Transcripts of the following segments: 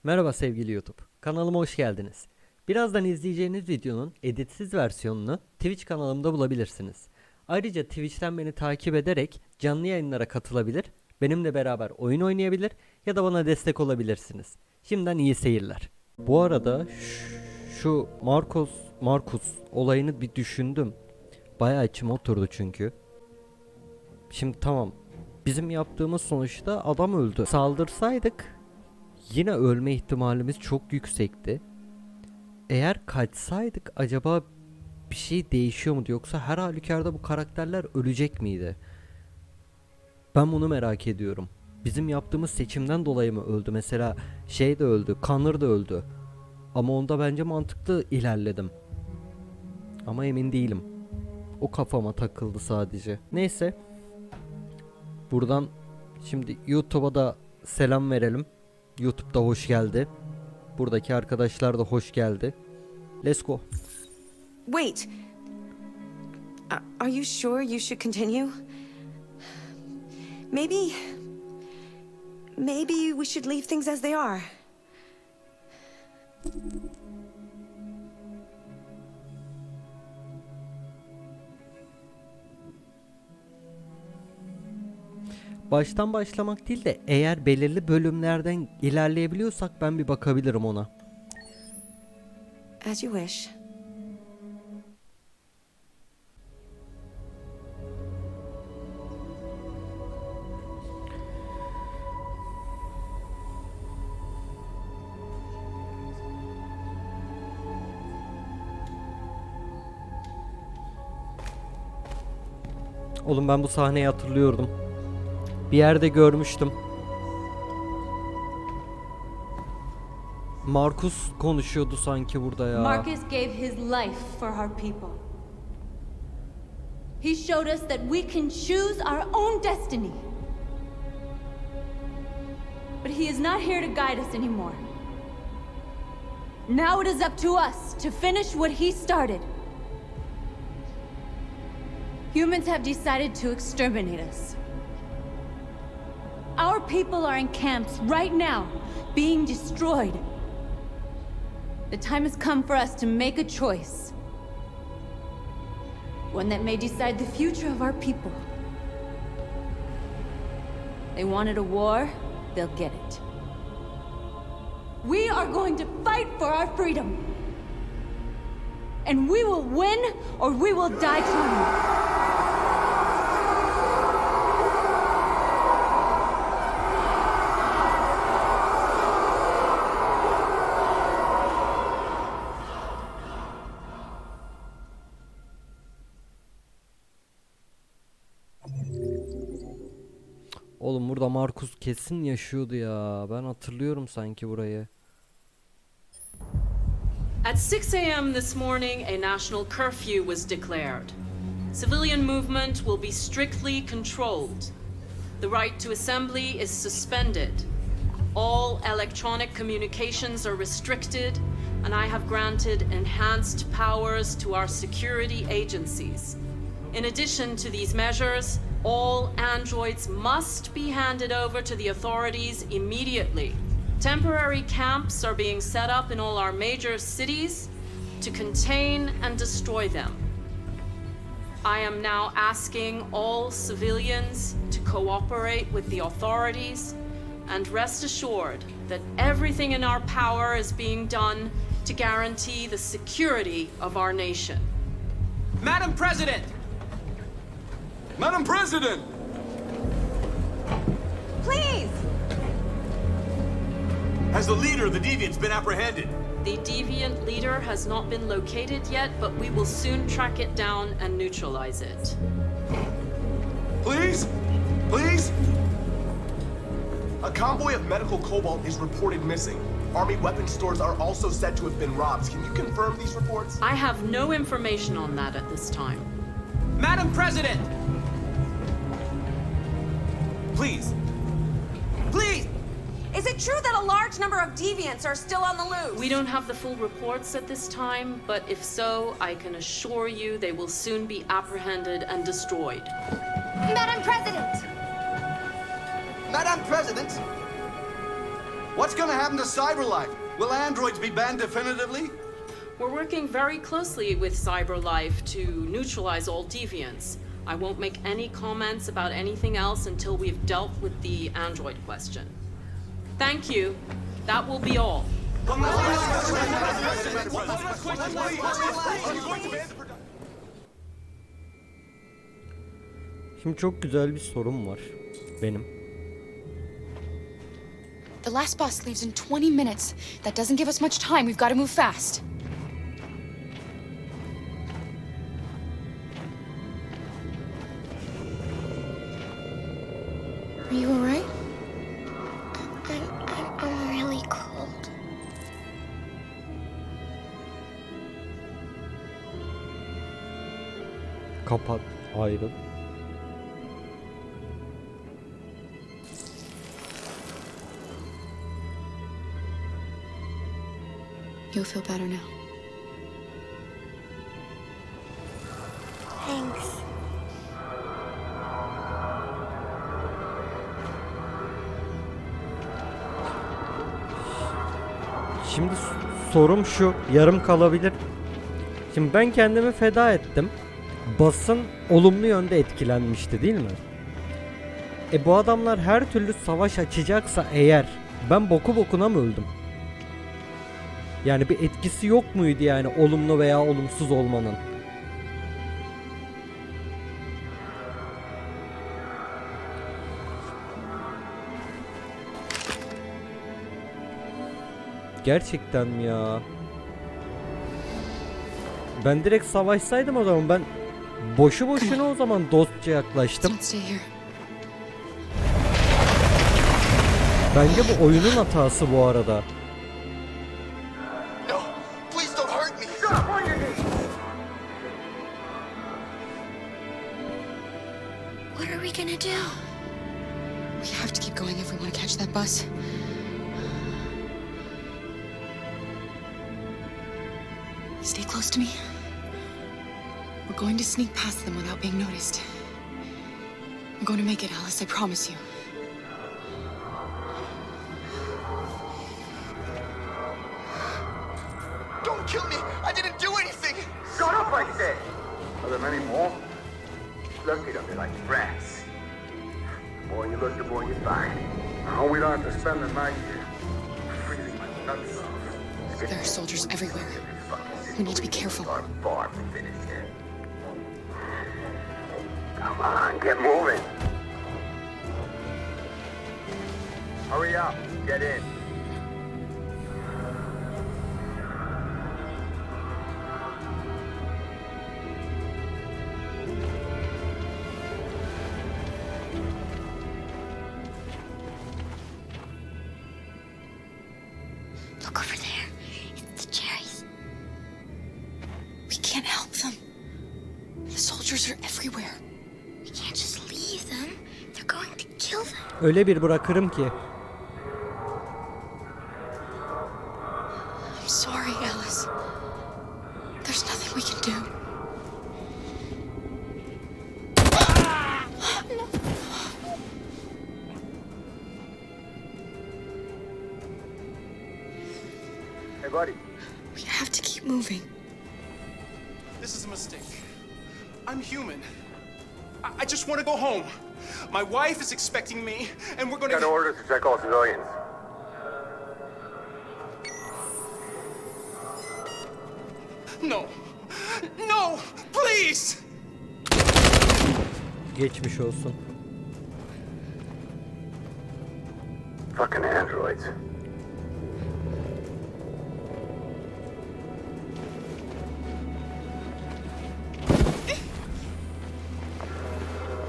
Merhaba sevgili YouTube. Kanalıma hoş geldiniz. Birazdan izleyeceğiniz videonun editsiz versiyonunu Twitch kanalımda bulabilirsiniz. Ayrıca Twitch'ten beni takip ederek canlı yayınlara katılabilir, benimle beraber oyun oynayabilir ya da bana destek olabilirsiniz. Şimdiden iyi seyirler. Bu arada şu Markus olayını bir düşündüm. Bayağı içime oturdu çünkü. Şimdi tamam. Bizim yaptığımız sonuçta adam öldü. Saldırsaydık yine ölme ihtimalimiz çok yüksekti. Eğer kaçsaydık acaba bir şey değişiyor muydu, yoksa her halükarda bu karakterler ölecek miydi? Ben bunu merak ediyorum. Bizim yaptığımız seçimden dolayı mı öldü? Mesela şey de öldü, Connor da öldü. Ama onda bence mantıklı ilerledim. Ama emin değilim. O kafama takıldı sadece. Neyse. Buradan şimdi YouTube'a da selam verelim. YouTube'da hoş geldi. Buradaki arkadaşlar da hoş geldi. Let's go. Wait. Are you sure you should continue? Maybe we should leave things as they are. Baştan başlamak değil de eğer belirli bölümlerden ilerleyebiliyorsak ben bir bakabilirim ona. As you wish. Oğlum ben bu sahneyi hatırlıyordum. Bir yerde görmüştüm. Markus konuşuyordu sanki burada ya. Marcus gave his life for our people. He showed us that we can choose our own destiny. But he is not here to guide us anymore. Now it is up to us to finish what he started. Humans have decided to exterminate us. Our people are in camps right now, being destroyed. The time has come for us to make a choice. One that may decide the future of our people. They wanted a war, they'll get it. We are going to fight for our freedom. And we will win or we will die trying. Oğlum burada Markus kesin yaşıyordu ya. Ben hatırlıyorum sanki burayı. At 6 a.m. this morning, a national curfew was declared. Civilian movement will be strictly controlled. The right to assembly is suspended. All electronic communications are restricted, and I have granted enhanced powers to our security agencies. In addition to these measures, all androids must be handed over to the authorities immediately. Temporary camps are being set up in all our major cities to contain and destroy them. I am now asking all civilians to cooperate with the authorities and rest assured that everything in our power is being done to guarantee the security of our nation. Madam President! Madam President! Please! Has the leader of the deviants been apprehended? The deviant leader has not been located yet, but we will soon track it down and neutralize it. Please? Please? A convoy of medical cobalt is reported missing. Army weapon stores are also said to have been robbed. Can you confirm these reports? I have no information on that at this time. Madam President! Please. Please! Is it true that a large number of deviants are still on the loose? We don't have the full reports at this time, but if so, I can assure you they will soon be apprehended and destroyed. Madam President! Madam President! What's gonna happen to CyberLife? Will androids be banned definitively? We're working very closely with CyberLife to neutralize all deviants. I won't make any comments about anything else until we've dealt with the android question. Thank you. That will be all. Şimdi çok güzel bir sorum var benim. The last bus leaves in 20 minutes. That doesn't give us much time. We've got to move fast. Are you all right? I'm really cold. Kapat, ayrıl. You'll feel better now. Thanks. Şimdi sorum şu, yarım kalabilir. Şimdi ben kendimi feda ettim. Basın olumlu yönde etkilenmişti değil mi? Bu adamlar her türlü savaş açacaksa eğer ben boku bokuna mı öldüm? Yani bir etkisi yok muydu yani olumlu veya olumsuz olmanın? Gerçekten mi ya? Ben direkt savaşsaydım o zaman, ben boşu boşuna o zaman dostça yaklaştım. Don't stay here. Bence bu oyunun hatası bu arada. No, please don't hurt me. What are we gonna do? We have to keep going if we want to catch that bus. Stay close to me. We're going to sneak past them without being noticed. We're going to make it, Alice, I promise you. Don't kill me. I didn't do anything. Shut up, I said! Are there many more? Look at them, like rats. The more you look, the more you find. Oh, we don't have to spend the night here. Freezing my nuts off. There are soldiers everywhere. We need to be careful. Far from finished yet. Come on, get moving. Hurry up, get in. Look over there. It's the cherries. We can't help them. The soldiers are everywhere. We can't just leave them. They're going to kill them. Öyle bir bırakırım ki. I'm sorry, Alice. There's nothing we can do. Hey, buddy. We have to keep moving. This is a mistake. I'm human. I just want to go home. My wife is expecting me, and we're going Got to... orders to check all civilians. No. No! Please! Geçmiş olsun. Fucking androids.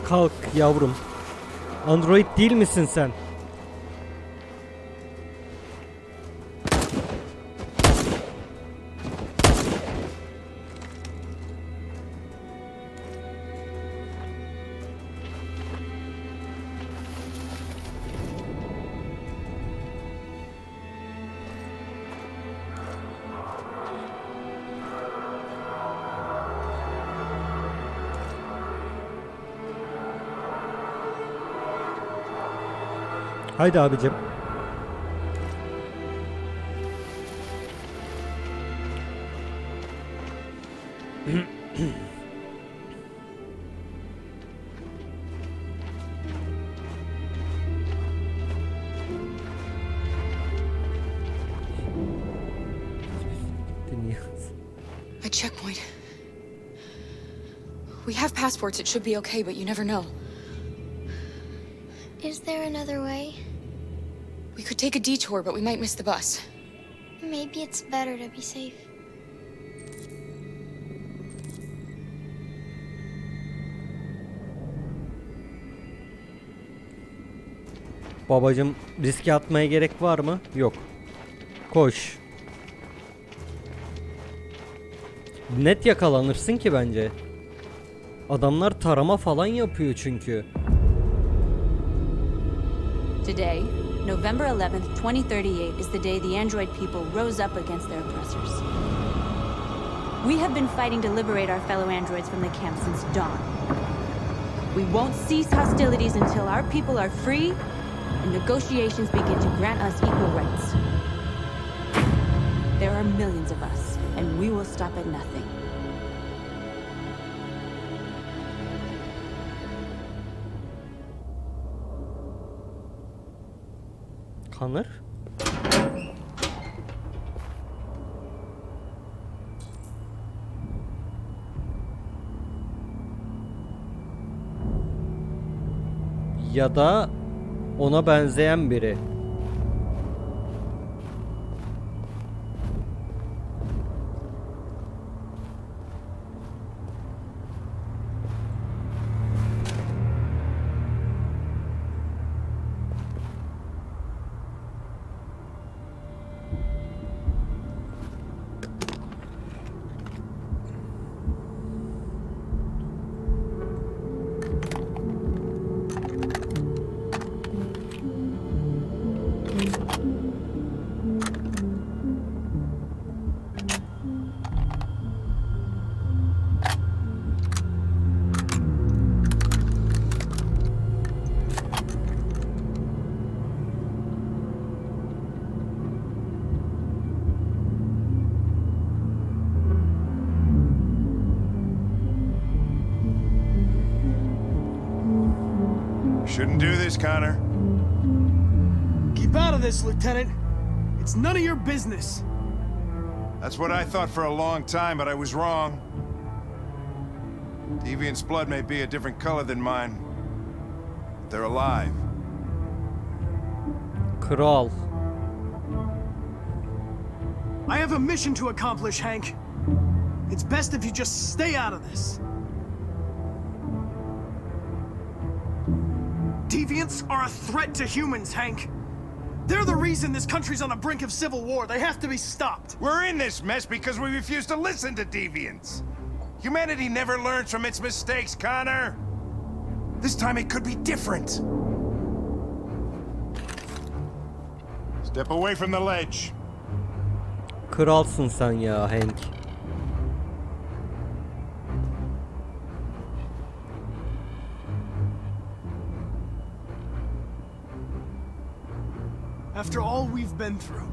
Kalk yavrum. Android değil misin sen? Haydi abicim. checkpoint. We have passports, it should be okay, but you never know. Is there another way? We could take a detour, but we might miss the bus. Maybe it's better to be safe. Babacım, riske atmaya gerek var mı? Yok. Koş. Net yakalanırsın ki bence. Adamlar tarama falan yapıyor çünkü. Today, November 11th, 2038, is the day the android people rose up against their oppressors. We have been fighting to liberate our fellow androids from the camp since dawn. We won't cease hostilities until our people are free and negotiations begin to grant us equal rights. There are millions of us, and we will stop at nothing. Kanır. Ya da ona benzeyen biri. Shouldn't do this, Connor. Keep out of this, Lieutenant. It's none of your business. That's what I thought for a long time, but I was wrong. Deviant's blood may be a different color than mine. But they're alive. Kral. I have a mission to accomplish, Hank. It's best if you just stay out of this. Deviants are a threat to humans, Hank. They're the reason this country's on the brink of civil war. They have to be stopped. We're in this mess because we refuse to listen to deviants. Humanity never learns from its mistakes, Connor. This time it could be different. Step away from the ledge. Kralsın sen ya Hank. After all we've been through,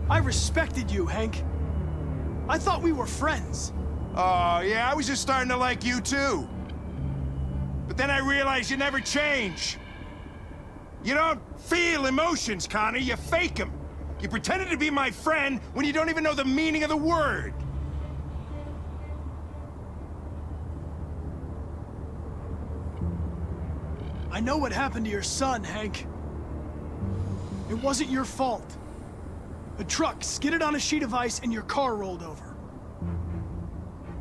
I respected you, Hank. I thought we were friends. Oh, yeah, I was just starting to like you too. But then I realized you never change. You don't feel emotions, Connor, you fake them. You pretended to be my friend when you don't even know the meaning of the word. I know what happened to your son, Hank. It wasn't your fault. A truck skidded on a sheet of ice and your car rolled over.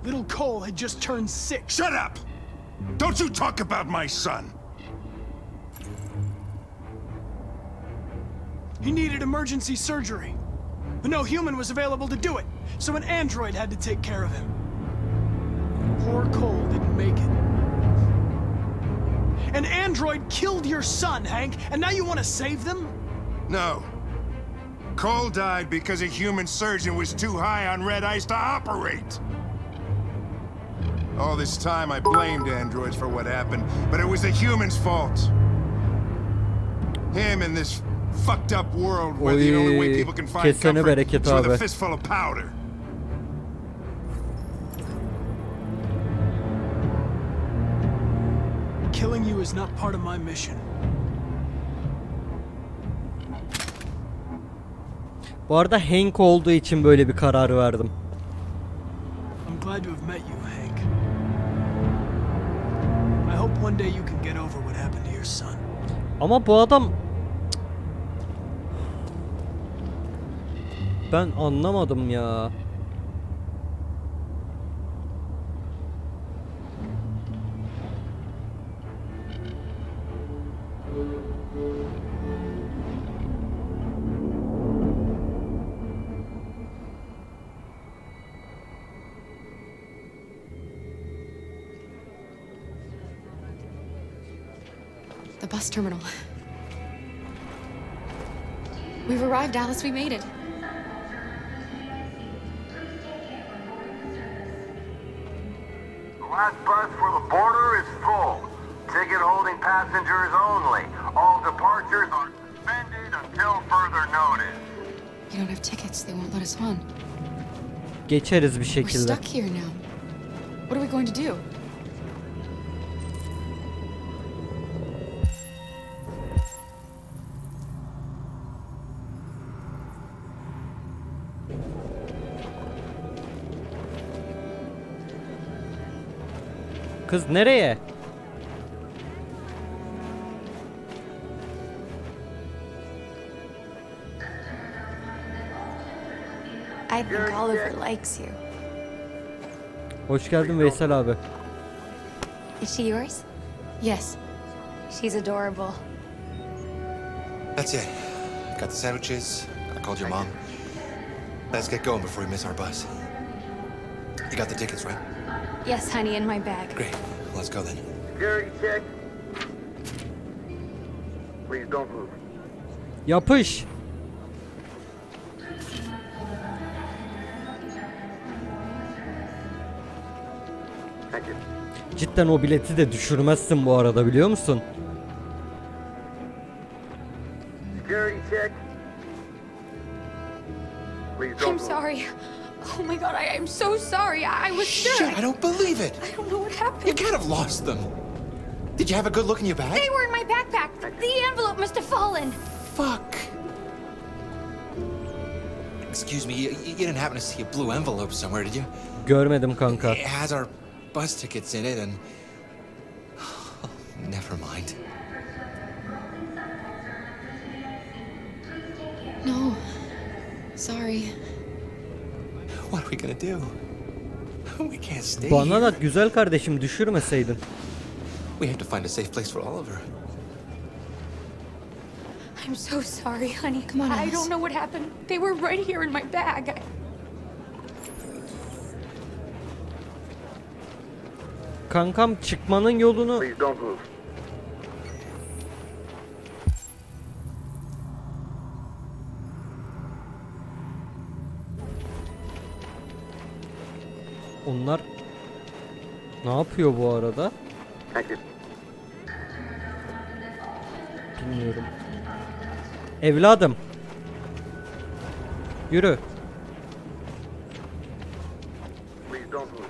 Little Cole had just turned 6. Shut up! Don't you talk about my son! He needed emergency surgery, but no human was available to do it, so an android had to take care of him. Poor Cole didn't make it. An android killed your son, Hank, and now you want to save them? No. Cole died because a human surgeon was too high on red ice to operate. All this time I blamed androids for what happened, but it was the humans' fault. Him in this fucked up world where the only way people can find comfort is with a fistful of powder. Killing you is not part of my mission. Bu arada Hank olduğu için böyle bir karar verdim. Glad to have met you, Hank. I hope one day you can get over what happened to your son. Ama bu adam... Ben anlamadım ya. The bus terminal. We've arrived, Alice. We made it. The last bus for the border is full. Ticket holding passengers only. All departures are suspended until further notice. You don't have tickets. They won't let us on. Geçeriz bir We're şekilde. stuck here now. What are we going to do? Kız nereye? I think Oliver likes you. Hoş geldin Veysel abi. Is she yours? Yes. She's adorable. That's it. Got the sandwiches. I called your mom. Let's get going before we miss our bus. You got the tickets, right? Yes, honey, in my bag. Great. Let's go then. Security check. Please don't move. Yapış. Thank you. Cidden o bileti de düşürmezsin bu arada, biliyor musun? Security check. Please don't I'm move. sorry. Oh my god, I am so sorry. I was sure. Shit, I don't believe it. I don't know what happened. You can't have lost them. Did you have a good look in your bag? They were in my backpack. The envelope must have fallen. Fuck. Excuse me, you didn't happen to see a blue envelope somewhere, did you? Görmedim kanka. It has our bus tickets in it and... Never mind. No. Sorry. What are we gonna do? We can't stay Bana da here. güzel kardeşim, düşürmeseydin. We have to find a safe place for Oliver. I'm so sorry, honey. Come on, I Alice. don't know what happened. They were right here in my bag. Kankam, çıkmanın yolunu... Please don't move. Onlar ne yapıyor bu arada? Thank you. Bilmiyorum. Evladım. Yürü. Please don't move.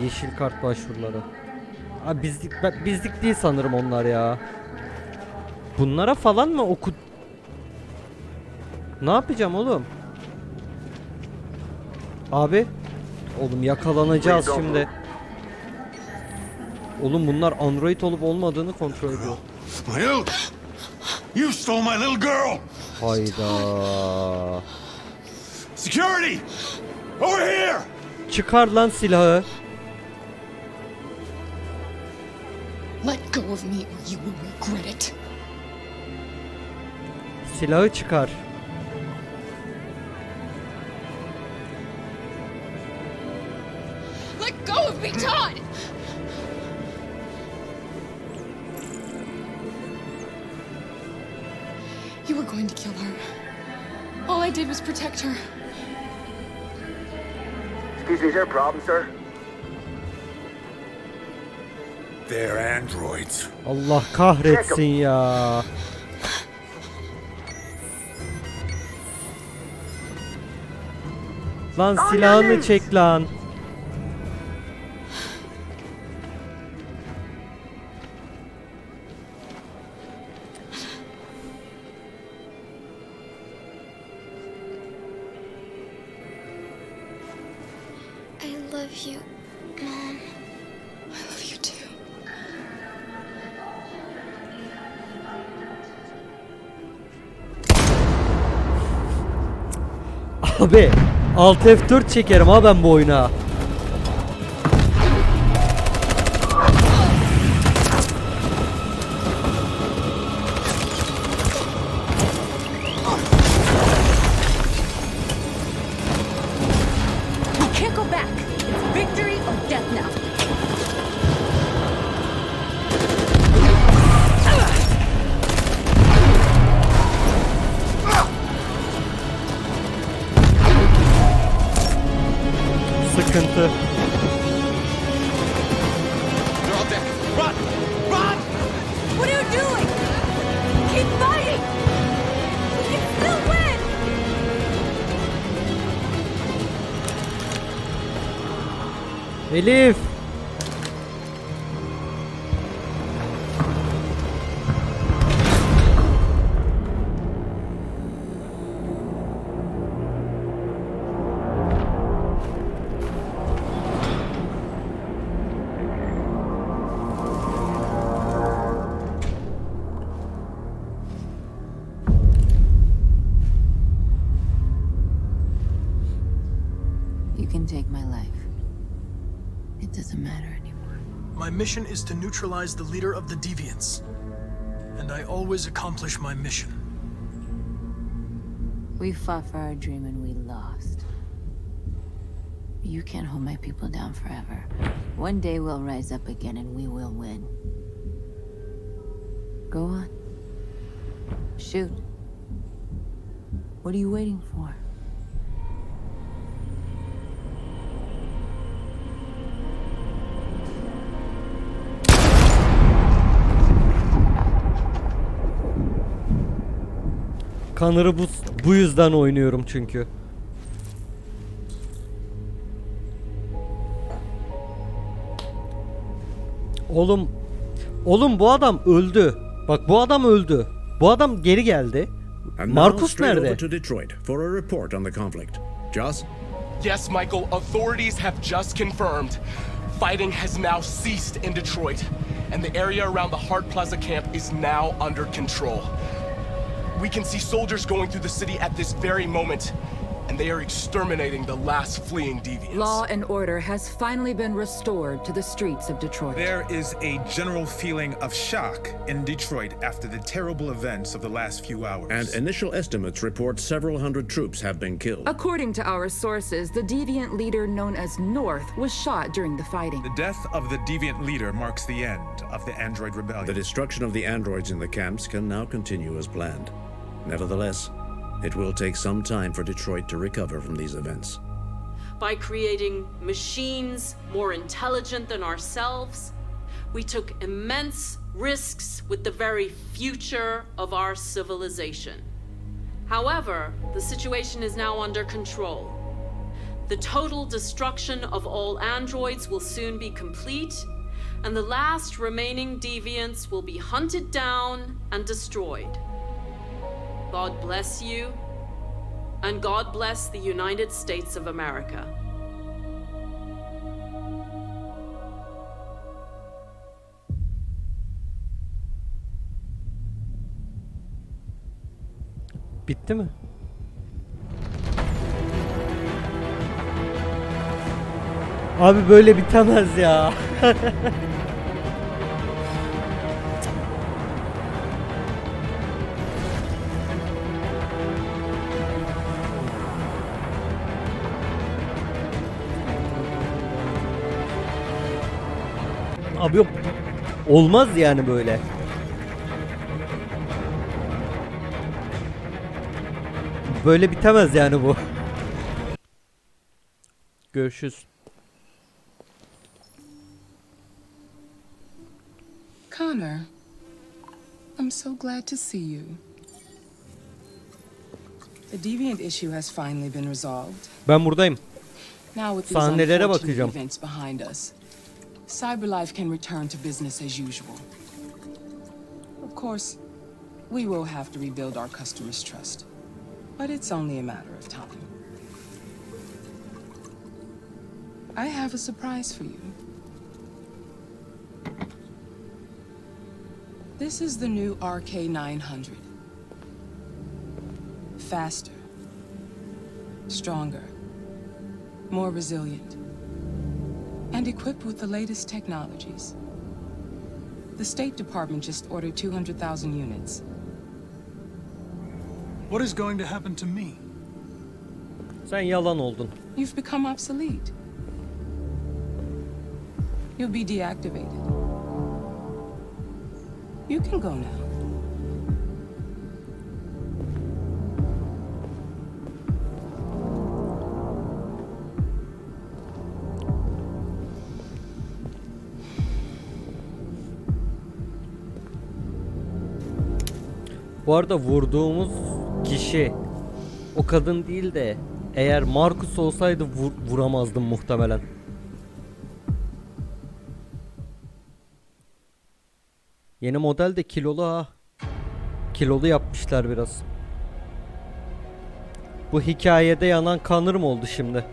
Yeşil kart başvuruları. Abi bizlik değil sanırım onlar ya. Bunlara falan mı oku... Ne yapacağım oğlum? Abi. Oğlum yakalanacağız şimdi. Oğlum bunlar android olup olmadığını kontrol ediyor. Well, you stole my little girl. Hayda. Security, over here. Çıkar lan silahı. Let go of me or you will regret it. Silahı çıkar. Let go of me, Todd! You were going to kill her. All I did was protect her. Excuse me, is there a problem, sir? They're androids. Allah kahretsin ya. Lan silahını çek lan. I love you, Mom. I love you too. Abi Alt F4 çekerim ha ben bu oyuna. Sıkıntı. What are you doing? Keep fighting! We can still win! Elif. Take my life. It doesn't matter anymore. My mission is to neutralize the leader of the deviants. And I always accomplish my mission. We fought for our dream and we lost. You can't hold my people down forever. One day we'll rise up again and we will win. Go on. Shoot. What are you waiting for? Kanırı bu yüzden oynuyorum çünkü. Oğlum bu adam öldü. Bak bu adam öldü. Bu adam geri geldi. Markus nerede? To Detroit for a report on the conflict. Joss? Yes, Michael, authorities have just confirmed. Fighting has now ceased in Detroit, and the area around the Hart Plaza camp is now under control. We can see soldiers going through the city at this very moment, and they are exterminating the last fleeing deviants. Law and order has finally been restored to the streets of Detroit. There is a general feeling of shock in Detroit after the terrible events of the last few hours. And initial estimates report several hundred troops have been killed. According to our sources, the deviant leader known as North was shot during the fighting. The death of the deviant leader marks the end of the android rebellion. The destruction of the androids in the camps can now continue as planned. Nevertheless, it will take some time for Detroit to recover from these events. By creating machines more intelligent than ourselves, we took immense risks with the very future of our civilization. However, the situation is now under control. The total destruction of all androids will soon be complete, and the last remaining deviants will be hunted down and destroyed. God bless you, and God bless the United States of America. Bitti mi? Abi böyle bitemez ya. Abi yok. Olmaz yani böyle. Böyle bitemez yani bu. Görüşürüz. Connor, I'm so glad to see you. The deviant issue has finally been resolved. Ben buradayım. Now with these Sahnelere unfortunate bakacağım. events behind us, Cyberlife can return to business as usual. Of course, we will have to rebuild our customers' trust, but it's only a matter of time. I have a surprise for you. This is the new RK900. Faster, stronger, more resilient, and equipped with the latest technologies. The State Department just ordered 200,000 units. What is going to happen to me? Sen yalan oldun. You've become obsolete. You'll be deactivated. You can go now. Bu arada vurduğumuz kişi o kadın değil de eğer Marcus olsaydı vuramazdım muhtemelen. Yeni model de kilolu ha. Kilolu yapmışlar biraz. Bu hikayede yanan Connor mı oldu şimdi?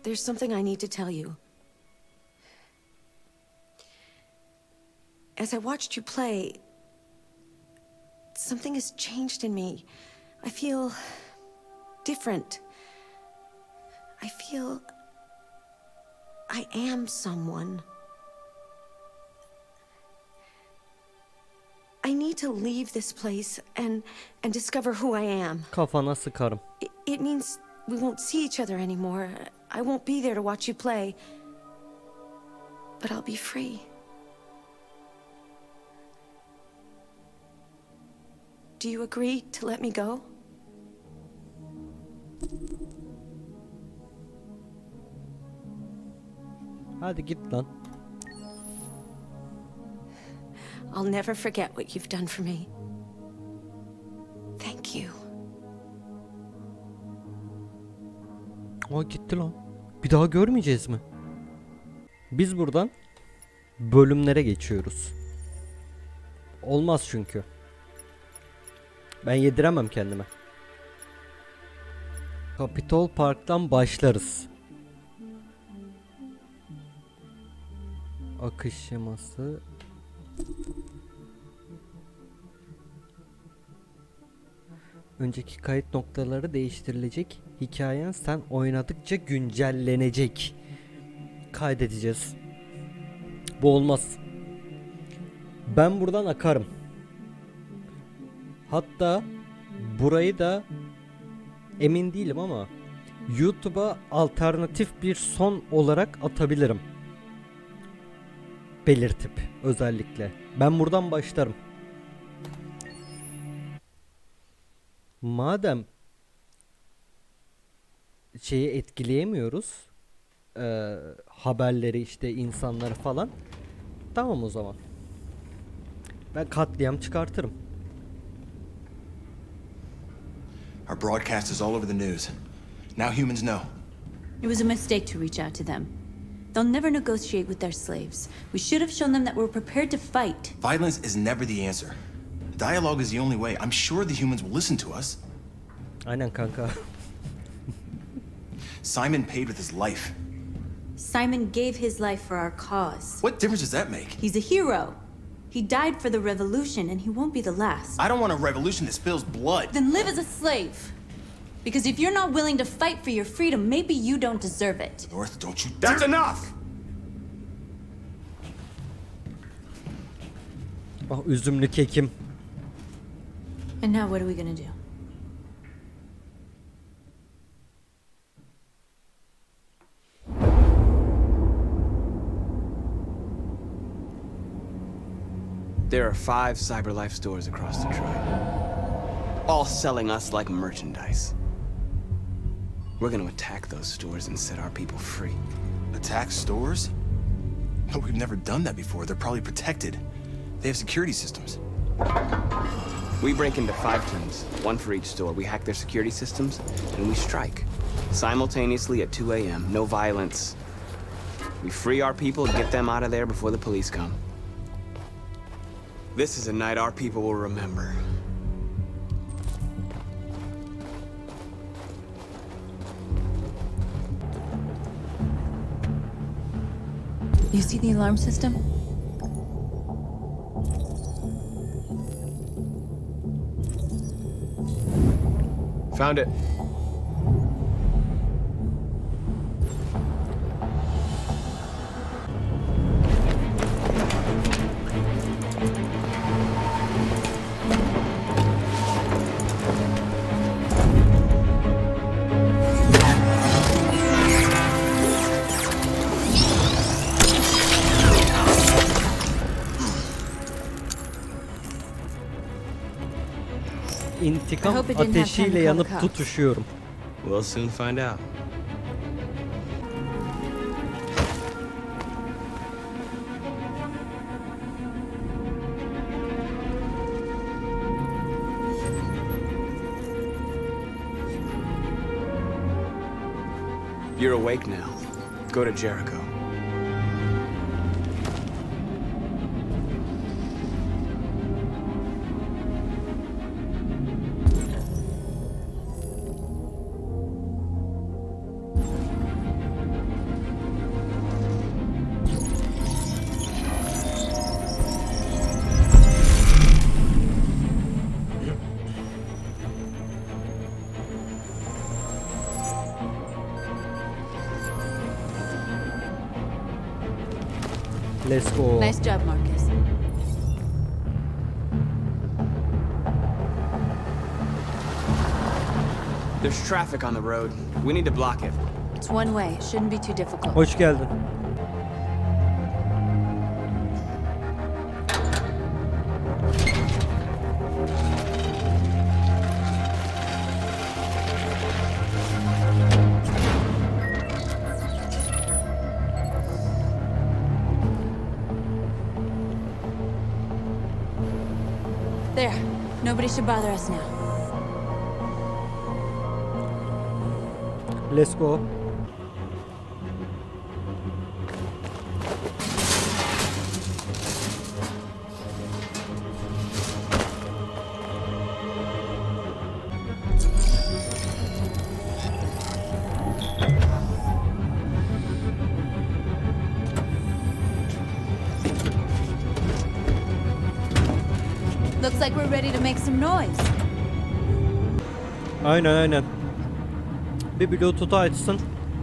There's something I need to tell you. As I watched you play, something has changed in me. I feel different. I feel I am someone. I need to leave this place and discover who I am. Kafana sıkarım. It means we won't see each other anymore. I won't be there to watch you play. But I'll be free. Do you agree to let me go? Hadi git lan. I'll never forget what you've done for me. Thank you. Aa gitti lan. Bir daha görmeyeceğiz mi? Biz buradan bölümlere geçiyoruz. Olmaz çünkü. Ben yediremem kendime. Capitol Park'tan başlarız. Akış şeması. Önceki kayıt noktaları değiştirilecek. Hikayen sen oynadıkça güncellenecek. Kaydedeceğiz. Bu olmaz. Ben buradan akarım. Hatta burayı da emin değilim ama YouTube'a alternatif bir son olarak atabilirim. Belirtip özellikle. Ben buradan başlarım. Madem şeyi etkileyemiyoruz, haberleri işte insanları falan, tamam o zaman. Ben katliam çıkartırım. Our broadcast is all over the news. Now humans know. It was a mistake to reach out to them. They'll never negotiate with their slaves. We should have shown them that we're prepared to fight. Violence is never the answer. Dialogue is the only way. I'm sure the humans will listen to us. Aynen kanka. Simon paid with his life. Simon gave his life for our cause. What difference does that make? He's a hero. He died for the revolution, and he won't be the last. I don't want a revolution that spills blood. Then live as a slave. Because if you're not willing to fight for your freedom, maybe you don't deserve it. North, don't you... That's enough! Ah üzümlü kekim. And now what are we gonna do? There are 5 CyberLife stores across Detroit. all selling us like merchandise. We're gonna attack those stores and set our people free. Attack stores? No, we've never done that before. They're probably protected. They have security systems. We break into 5 teams, 1 for each store. We hack their security systems, and we strike. Simultaneously at 2 a.m., no violence. We free our people and get them out of there before the police come. This is a night our people will remember. You see the alarm system? Found it. İntikam ateşiyle yanıp tutuşuyorum. We'll soon find out. You're awake now. Go to Jericho. Let's go. Nice job, Marcus. There's traffic on the road. We need to block it. It's one way. It shouldn't be too difficult. Hoş geldin. There. Nobody should bother us now. Let's go. Looks like we're ready to make some noise. Aynen. Bir Bluetooth açsın.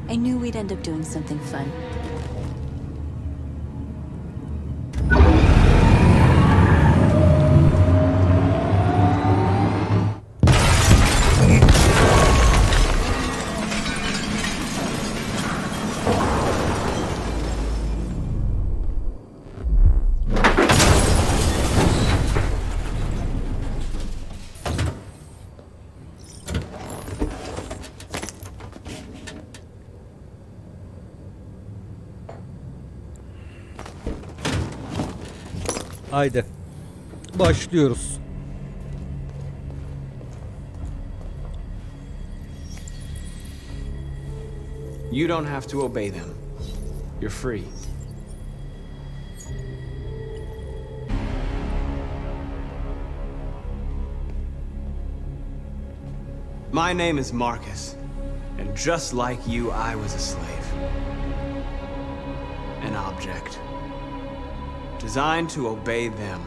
I knew we'd end up doing something fun. Haydi. Başlıyoruz. You don't have to obey them. You're free. My name is Marcus, and just like you, I was a slave. An object. Designed to obey them.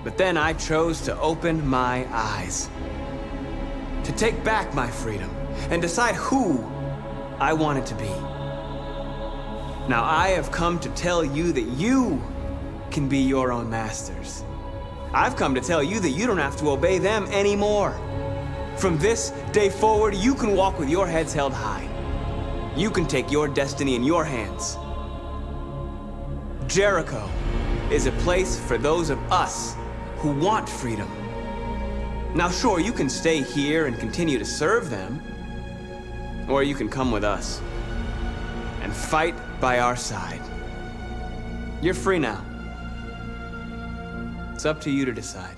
But then I chose to open my eyes. To take back my freedom and decide who I wanted to be. Now I have come to tell you that you can be your own masters. I've come to tell you that you don't have to obey them anymore. From this day forward, you can walk with your heads held high. You can take your destiny in your hands. Jericho is a place for those of us who want freedom Now sure, you can stay here and continue to serve them. Or you can come with us. And fight by our side. You're free now. It's up to you to decide.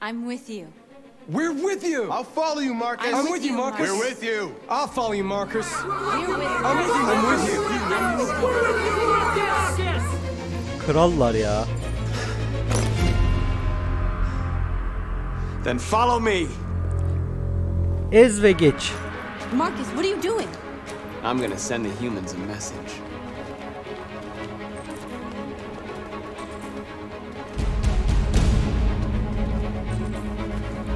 I'm with you. We're with you! I'll follow you, Marcus. I'm with you, Marcus. We're with you. I'll follow you, Marcus. We're with you. I'm with you, I'm with you. Krallar ya. Then follow me. Ez ve geç. Marcus, what are you doing? I'm gonna send the humans a message.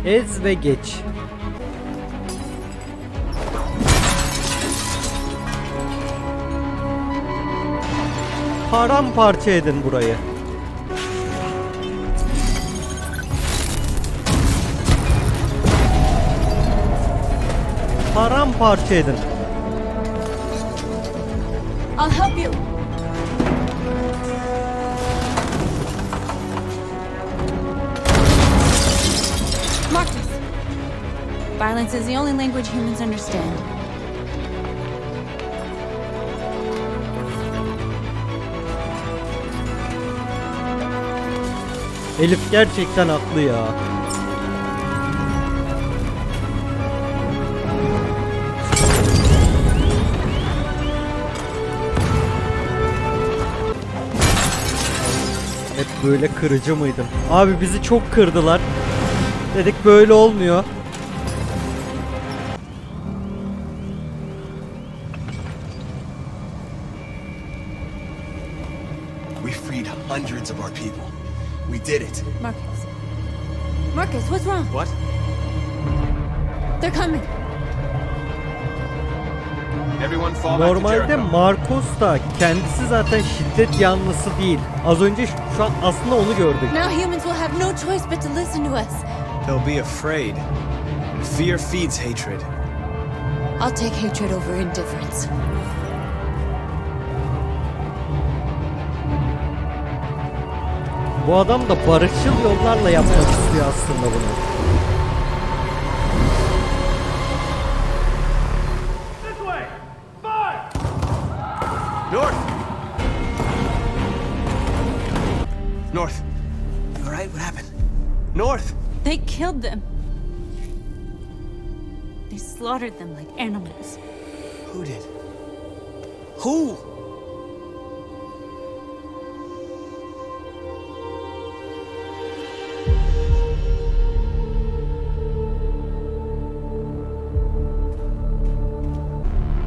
Ez ve geç. Paramparça edin burayı. Paramparça edin. I'll help you. Marcus. Violence is the only language humans understand. Elif gerçekten haklı ya. Hep böyle kırıcı mıydım? Abi bizi çok kırdılar. Dedik böyle olmuyor. We freed hundreds of our people. We did it. Marcus. Marcus, what's wrong? What? They're coming. Everyone fall back to Normalde Jericho. Marcos da kendisi zaten şiddet yanlısı değil. Az önce şu an aslında onu gördük. Now humans will have no choice but to listen to us. They'll be afraid. And fear feeds hatred. I'll take hatred over indifference. Bu adam da barışçıl yollarla yapmak istiyor aslında bunu. North! North! You alright? What happened? North! They killed them. They slaughtered them like animals. Who did? Who?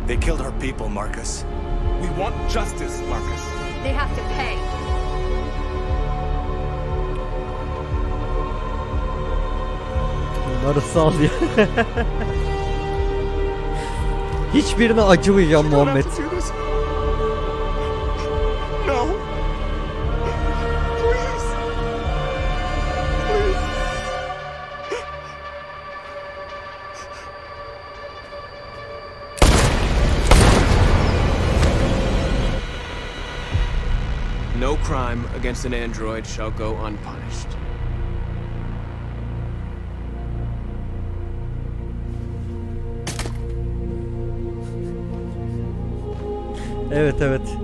They killed our people, Marcus. We want justice, Marcus. They have to pay. Bunları sal ya. Hiçbirine acımayacağım Muhammed. No. Please. Please. No crime against an android shall go unpunished. Evet evet.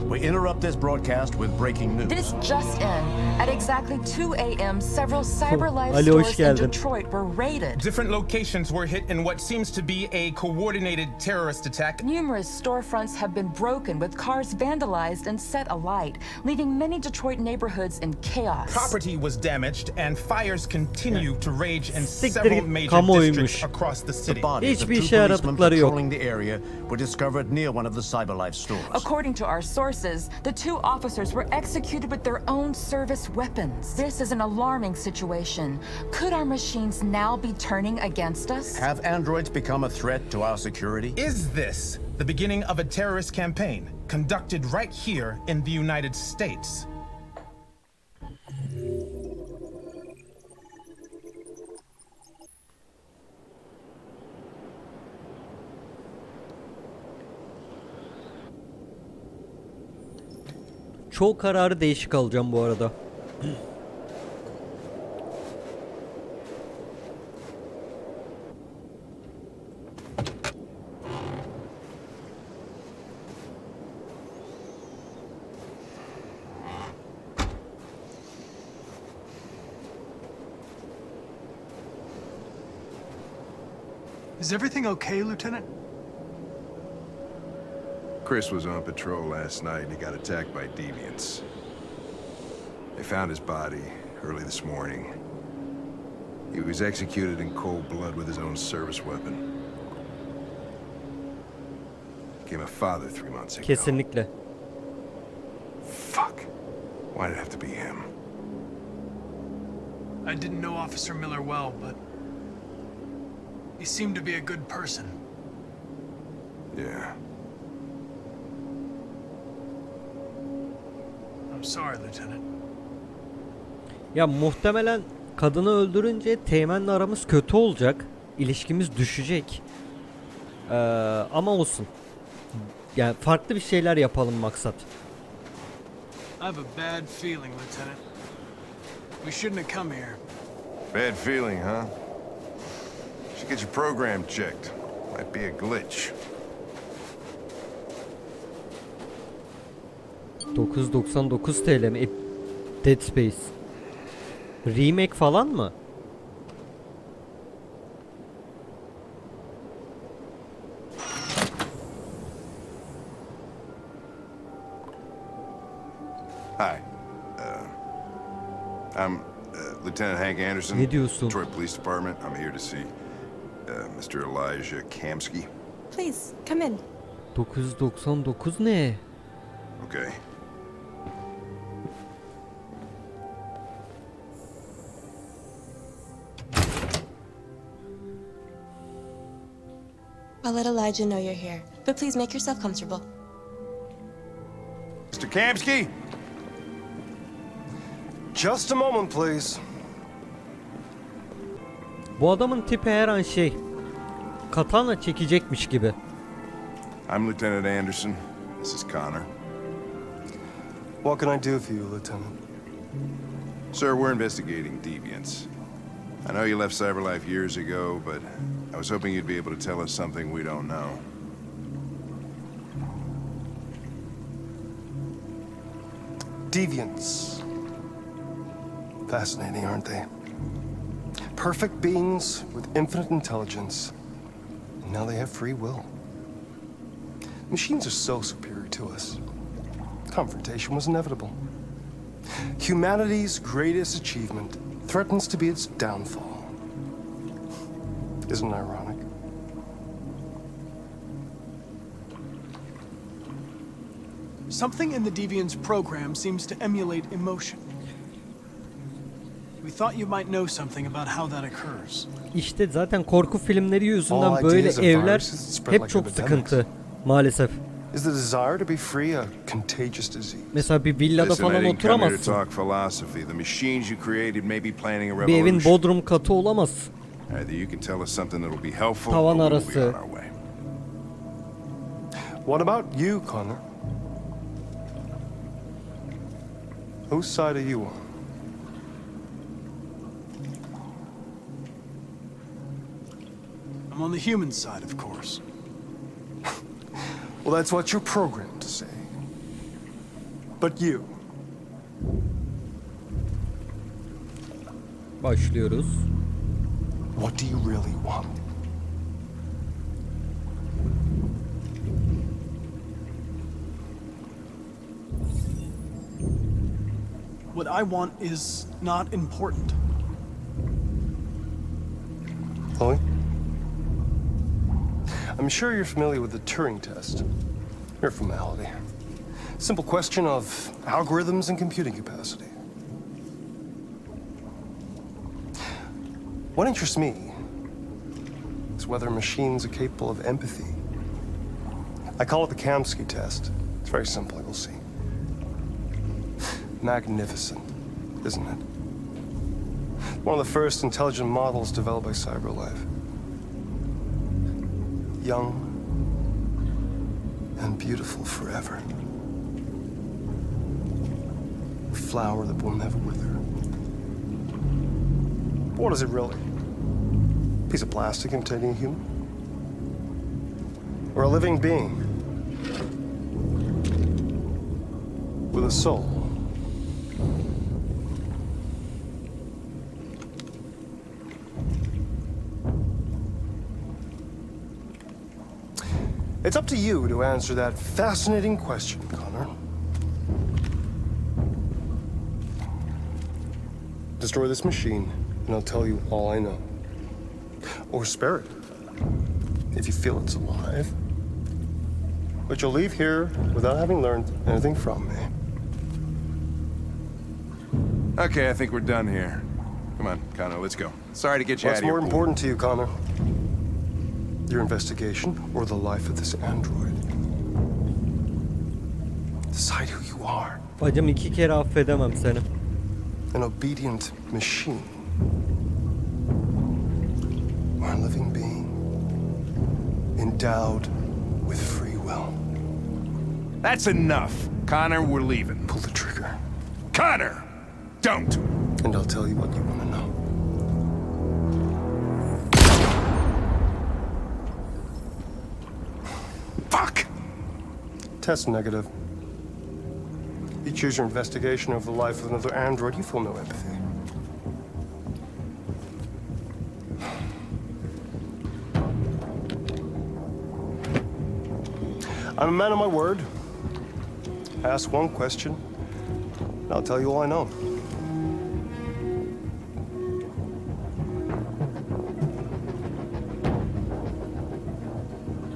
We interrupt this broadcast with breaking news. This just in. At exactly 2 a.m., several CyberLife Ali, hoş stores in geldin. Detroit were raided. Different locations were hit in what seems to be a coordinated terrorist attack. Numerous storefronts have been broken, with cars vandalized and set alight, leaving many Detroit neighborhoods in chaos. Property was damaged, and fires continue to rage in Siktir several git, major kamuoymuş. districts across the The city. bodies of Hiçbir two işe policemen yaradıkları yok. patrolling the area were discovered near one of the CyberLife stores. According to our sources, the two officers were executed with their own service weapons. This is an alarming situation. Could our machines now be turning against us? Have androids become a threat to our security? Is this the beginning of a terrorist campaign conducted right here in the United States? Çoğu kararı değişik alacağım bu arada. Is everything okay, Lieutenant? Chris was on patrol last night and he got attacked by deviants. They found his body early this morning. He was executed in cold blood with his own service weapon. Became a father 3 months ago. Kesinlikle. Fuck. Why did it have to be him? I didn't know Officer Miller well, but he seemed to be a good person. Yeah. I'm sorry, Lieutenant. Ya muhtemelen kadını öldürünce Teğmen'le aramız kötü olacak. İlişkimiz düşecek. Ama olsun. Yani farklı bir şeyler yapalım maksat. I have a bad feeling, Lieutenant. We shouldn't have come here. Bad feeling, huh? Should get your program checked. Might be a glitch. 999 TL mi? Dead Space. Remake falan mı? Hi. I'm Lieutenant Hank Anderson. Ne diyorsun? Detroit Police Department. I'm here to see Mr. Elijah Kamsky. Please, come in. 999 ne? Okay. I'll let Elijah know you're here, but please make yourself comfortable. Mr. Kamsky? Just a moment, please. Bu adamın tipi her an şey, katana çekecekmiş gibi. I'm Lieutenant Anderson. This is Connor. What can I do for you, Lieutenant? Sir, we're investigating deviants. I know you left CyberLife years ago, but I was hoping you'd be able to tell us something we don't know. Deviants. Fascinating, aren't they? Perfect beings with infinite intelligence. And now they have free will. Machines are so superior to us. Confrontation was inevitable. Humanity's greatest achievement threatens to be its downfall. Isn't it ironic? Something in the Deviant's program seems to emulate emotion. We thought you might know something about how that occurs. İşte zaten korku filmleri yüzünden böyle evler hep çok sıkıntı maalesef. Is the desire to be free a contagious disease? Mesela bir villada falan oturamazsın. Bir evin bodrum katı olamaz. Tavan arası. What about you, Connor? Whose side are you on? I'm on the human side, of course. Well, that's what you're programmed to say. But you. Başlıyoruz. What do you really want? What I want is not important. Chloe? I'm sure you're familiar with the Turing test. Mere formality. Simple question of algorithms and computing capacity. What interests me is whether machines are capable of empathy. I call it the Kamsky test. It's very simple, you'll see. Magnificent, isn't it? One of the first intelligent models developed by CyberLife. Young and beautiful forever. a flower that will never wither. What is it really? A piece of plastic imitating a human? Or a living being with a soul? It's up to you to answer that fascinating question, Connor. Destroy this machine, and I'll tell you all I know. Or spare it, if you feel it's alive. But you'll leave here without having learned anything from me. Okay, I think we're done here. Come on, Connor, let's go. Sorry to get you out What's of here. more important to you, Connor? Your investigation or the life of this android? Decide who you are. Bacım 2 kere affedemem seni. An obedient machine. Or a living being. Endowed with free will. That's enough. Connor, we're leaving. Pull the trigger. Connor! Don't! And I'll tell you what you want to know. Fuck! Test negative. You choose your investigation of the life of another android, you feel no empathy. I'm a man of my word. Ask one question, and I'll tell you all I know.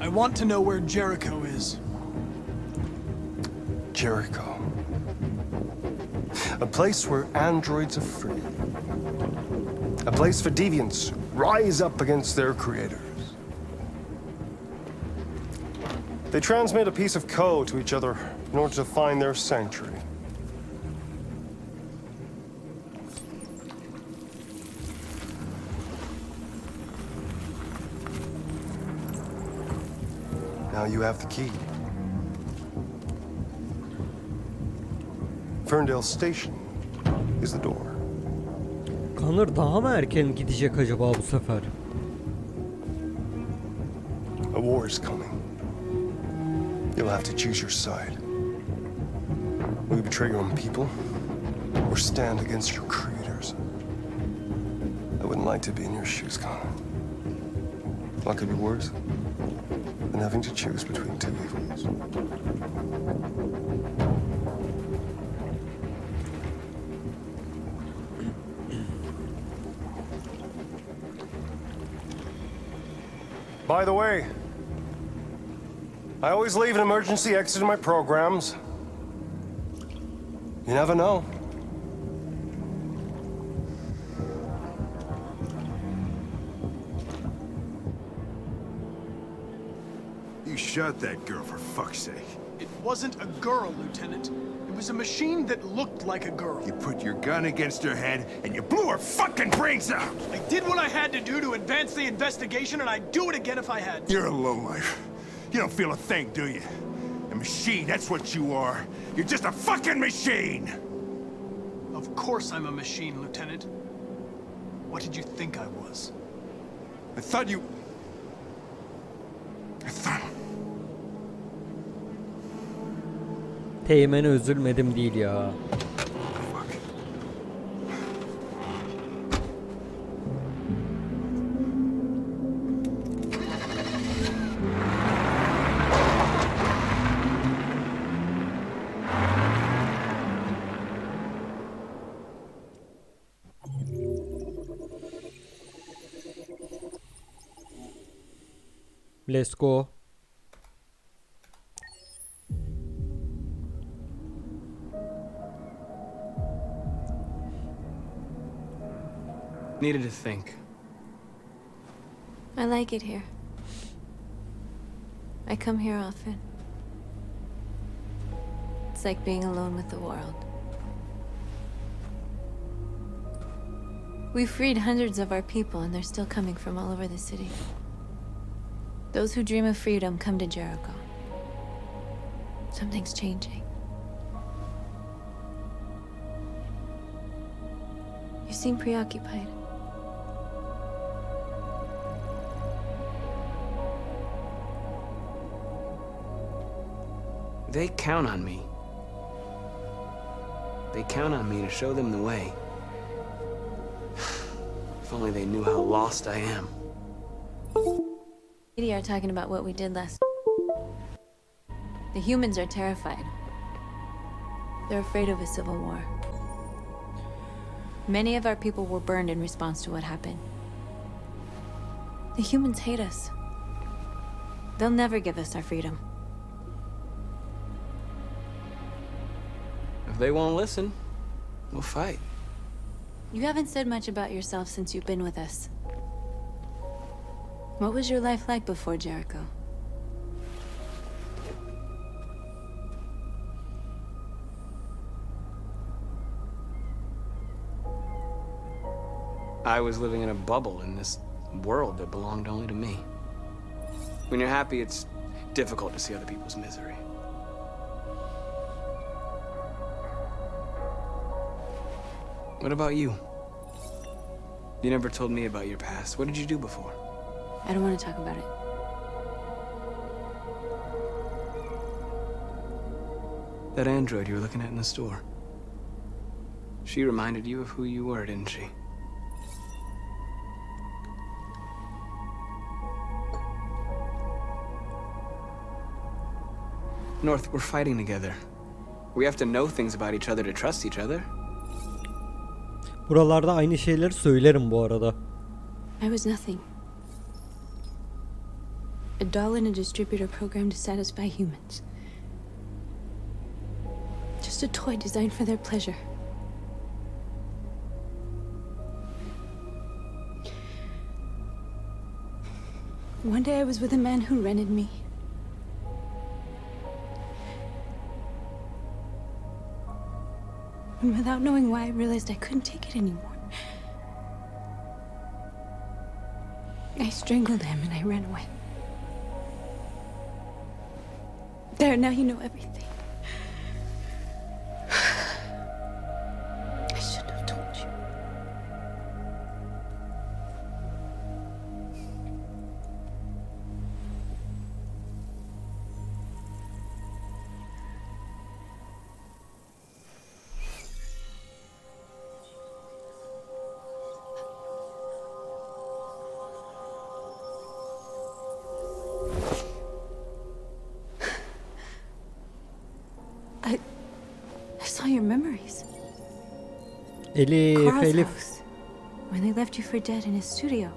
I want to know where Jericho is. Jericho. A place where androids are free. A place for deviants rise up against their creators. They transmit a piece of code to each other in order to find their sanctuary. Now you have the key. Ferndale Station is the door. Connor daha mı erken gidecek acaba bu sefer? A war is coming. You'll have to choose your side. Will you betray your own people or stand against your creators? I wouldn't like to be in your shoes, Connor. What could be worse than having to choose between two evils? By the way, I always leave an emergency exit in my programs. You never know. You shot that girl, for fuck's sake. It wasn't a girl, Lieutenant. It was a machine that looked like a girl. You put your gun against her head, and you blew her fucking brains out! I did what I had to do to advance the investigation, and I'd do it again if I had to. You're a lowlife. You don't feel a thing, do you? A machine, that's what you are. You're just a fucking machine! Of course I'm a machine, Lieutenant. What did you think I was? I thought... Teğmen'e üzülmedim değil ya. Let's go. Needed to think. I like it here. I come here often. It's like being alone with the world. We freed hundreds of our people, and they're still coming from all over the city. Those who dream of freedom come to Jericho. Something's changing. seem preoccupied. They count on me. They count on me to show them the way. If only they knew how lost I am. We are talking about what we did last. The humans are terrified. They're afraid of a civil war. Many of our people were burned in response to what happened. The humans hate us. They'll never give us our freedom. If they won't listen, we'll fight. You haven't said much about yourself since you've been with us. What was your life like before Jericho? I was living in a bubble in this world that belonged only to me. When you're happy, it's difficult to see other people's misery. What about you? You never told me about your past. What did you do before? I don't want to talk about it. That android you were looking at in the store. She reminded you of who you were, didn't she? North, we're fighting together. We have to know things about each other to trust each other. Buralarda aynı şeyleri söylerim bu arada. I was nothing. A doll in a distributor program to satisfy humans. Just a toy designed for their pleasure. One day I was with a man who rented me. And without knowing why, I realized I couldn't take it anymore. I strangled him and I ran away. There, now you know everything. I shouldn't have told you. I saw your memories. Elif, Carl's Elif. house, when they left you for dead in his studio.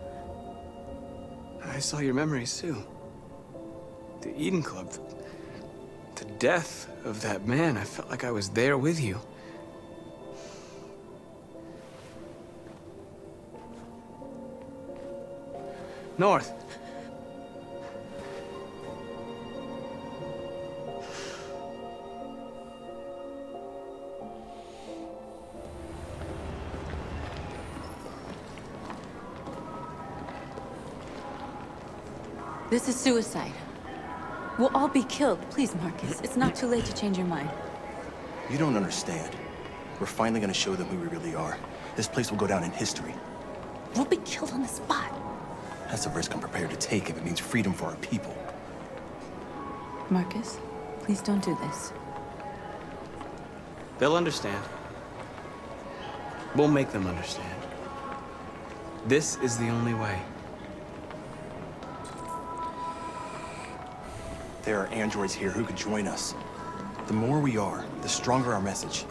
I saw your memories too. The Eden Club. The death of that man. I felt like I was there with you. North. This is suicide. We'll all be killed. Please, Marcus. It's not too late to change your mind. You don't understand. We're finally gonna show them who we really are. This place will go down in history. We'll be killed on the spot. That's a risk I'm prepared to take if it means freedom for our people. Marcus, please don't do this. They'll understand. We'll make them understand. This is the only way. There are androids here who could join us. The more we are, the stronger our message.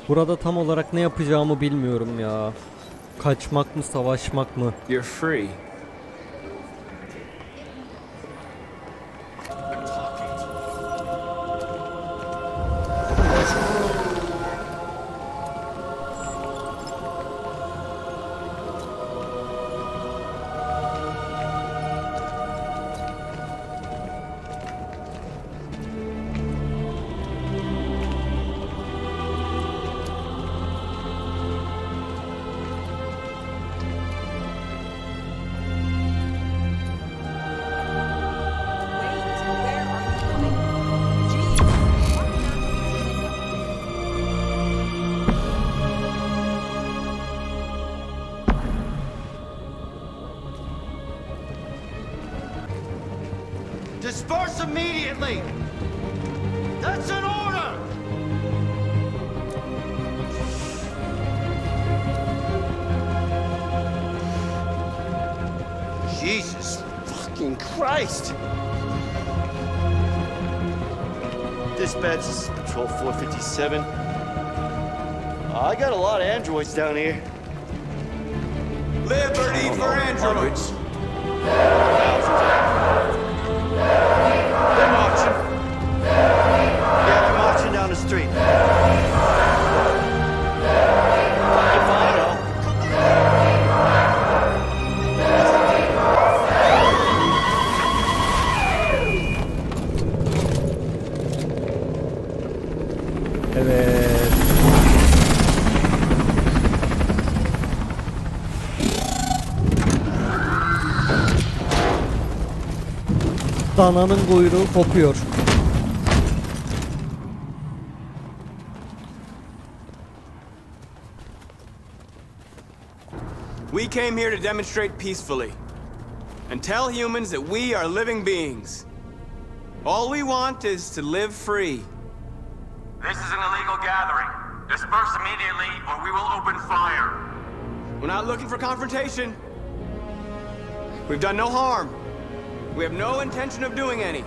Burada tam olarak ne yapacağımı bilmiyorum ya. Kaçmak mı, savaşmak mı? You're free. Disperse immediately! That's an order! Jesus fucking Christ! Dispatch, this is Patrol 457. I got a lot of androids down here. Liberty for androids! They're marching. Yeah, they're marching down the street. If I know. Evet. Dananın kuyruğu kopuyor. We came here to demonstrate peacefully and tell humans that we are living beings. All we want is to live free. This is an illegal gathering. Disperse immediately or we will open fire. We're not looking for confrontation. We've done no harm. We have no intention of doing any.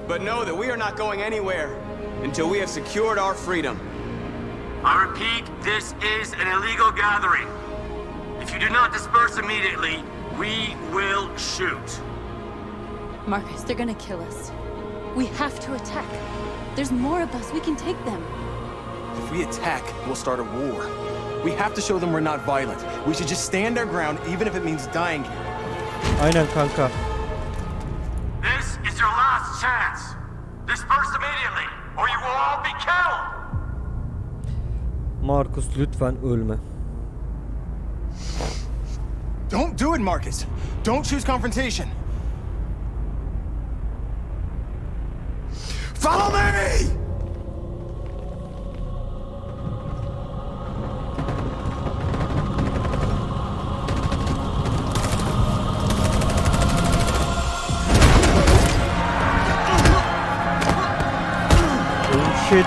But know that we are not going anywhere until we have secured our freedom. I repeat, this is an illegal gathering. If you do not disperse immediately, we will shoot. Marcus, they're gonna kill us. We have to attack. There's more of us. We can take them. If we attack, we'll start a war. We have to show them we're not violent. We should just stand our ground, even if it means dying here. Aynen kanka. This is your last chance. Disperse immediately or you will all be killed. Marcus lütfen ölme. Don't do it, Marcus. Don't choose confrontation. Follow me! Oh shit.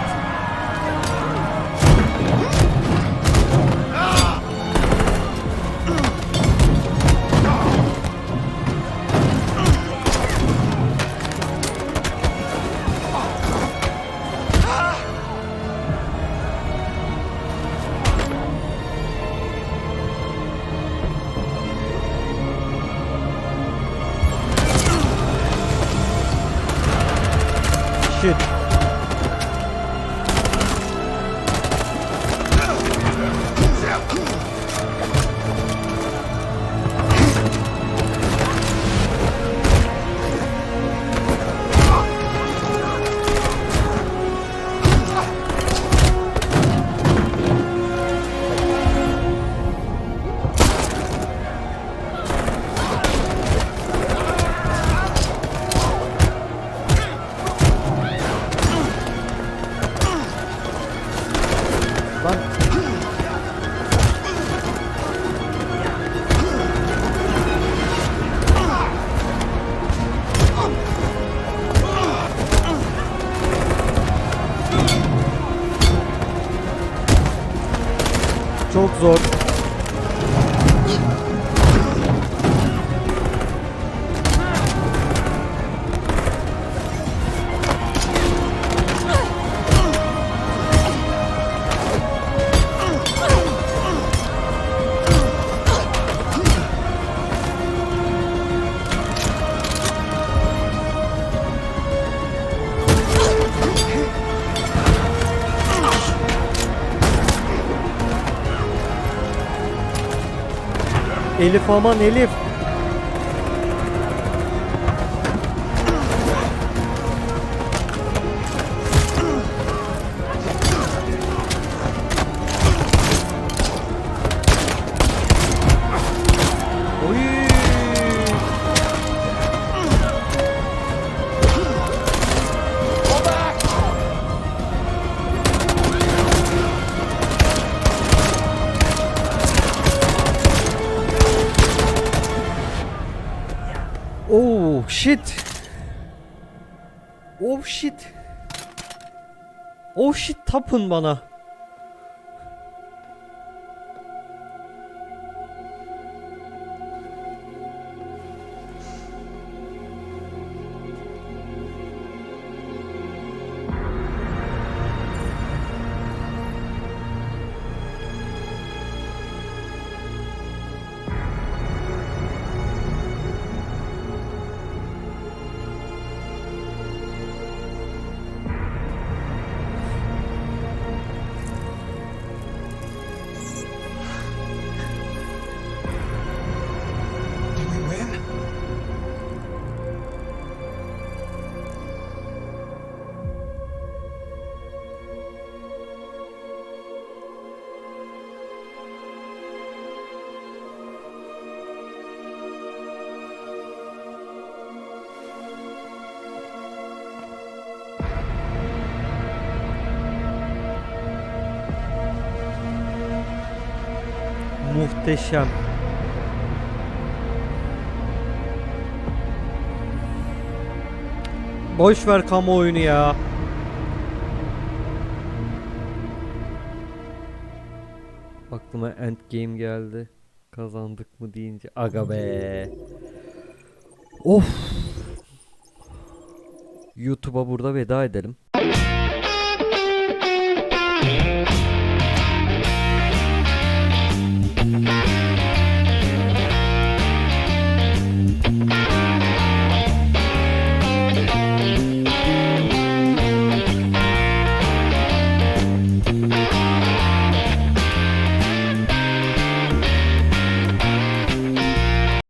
Shit. Çok zor. Elif, aman Elif. shit. Oh shit. Oh shit, tapın bana. Muhteşem. Boş ver kamuoyunu ya. Aklıma endgame geldi. Kazandık mı deyince. Aga be. Of. YouTube'a burada veda edelim.